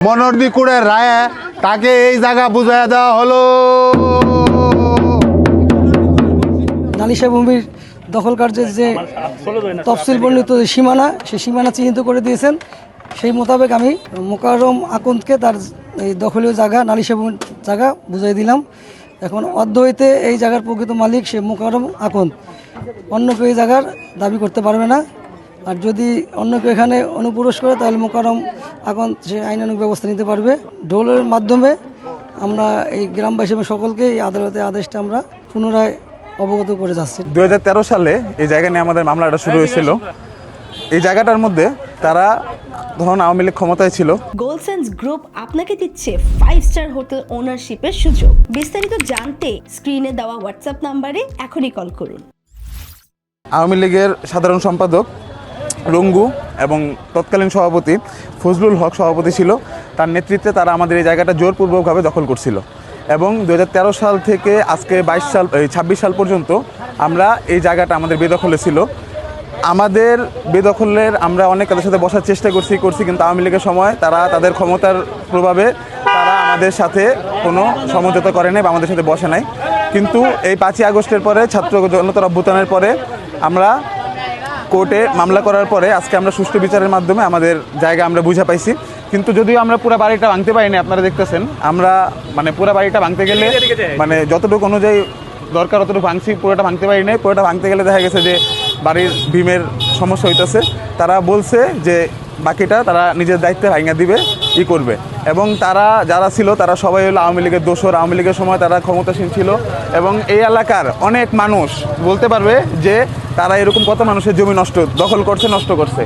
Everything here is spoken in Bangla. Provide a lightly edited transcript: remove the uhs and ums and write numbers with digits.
মনোহরদী কুড়ের রায়ে তাকে এই জায়গা বুঝাইয়া দেওয়া হলো। নালিশা ভূমির দখল কার্যের যে তফসিল বর্ণিত যে সীমানা, সেই সীমানা চিহ্নিত করে দিয়েছেন। সেই মোতাবেক আমি মোকাররম আকন্দকে তার এই দখলীয় জায়গা, নালিশা ভূমির জায়গা বুঝাই দিলাম। এখন অদ্বৈতে এই জায়গার প্রকৃত মালিক সে মোকাররম আকন্দ, অন্য কেউ এই জায়গার দাবি করতে পারবে না। আর যদি অন্য কেউ এখানে অনুপ্রবেশ করে তাহলে মোকাররম আকন্দ সে আইনানুগ ব্যবস্থা নিতে পারবে। ঢোলের মাধ্যমে আমরা এই গ্রামবাসী এবং সকলকে এই আদালতের আদেশটা আমরা পুনরায় অবগত করে যাচ্ছি। 2013 সালে এই জায়গা নিয়ে আমাদের মামলাটা শুরু হয়েছিল। এই জায়গাটার মধ্যে তারা ধরুন আওয়ামী লীগ ক্ষমতায় ছিল। গোলসেন্স গ্রুপ আপনাকে দিচ্ছে 5 স্টার হোটেল ওনারশিপের সুযোগ। বিস্তারিত জানতে স্ক্রিনে দেওয়া হোয়াটসঅ্যাপ নাম্বারে এখনই কল করুন। আওয়ামী লীগের সাধারণ সম্পাদক রঙ্গু এবং তৎকালীন সভাপতি ফজলুল হক সভাপতি ছিল। তার নেতৃত্বে তারা আমাদের এই জায়গাটা জোরপূর্বকভাবে দখল করছিল এবং 2013 সাল থেকে আজকে 26 সাল পর্যন্ত আমরা এই জায়গাটা আমাদের বেদখলে ছিল। আমাদের বেদখলের আমরা অনেক তাদের সাথে বসার চেষ্টা করছি, কিন্তু আওয়ামী লীগের সময় তারা তাদের ক্ষমতার প্রভাবে তারা আমাদের সাথে কোনো সমঝোতা করে নাই বা আমাদের সাথে বসে নাই। কিন্তু এই 5ই আগস্টের পরে ছাত্র জনতার অভ্যুত্থানের পরে আমরা কোর্টে মামলা করার পরে আজকে আমরা সুষ্ঠু বিচারের মাধ্যমে আমাদের জায়গা আমরা বুঝে পাইছি। কিন্তু যদিও আমরা পুরো বাড়িটা ভাঙতে পারিনি, আপনারা দেখতেছেন আমরা পুরো বাড়িটা ভাঙতে গেলে যতটুকু অনুযায়ী দরকার অতটুকু ভাঙছি, পুরোটা ভাঙতে পারি নাই। পুরোটা ভাঙতে গেলে দেখা গেছে যে বাড়ির ভীমের সমস্যা হইতেছে। তারা বলছে যে বাকিটা তারা নিজের দায়িত্বে ভাঙা দিবে করবে। এবং তারা যারা ছিল তারা সবাই হলো আওয়ামী লীগের দোসর। আওয়ামী লীগের সময় তারা ক্ষমতাসীন ছিল এবং এই এলাকার অনেক মানুষ বলতে পারবে যে তারা এরকম কত মানুষের জমি দখল করছে, নষ্ট করছে।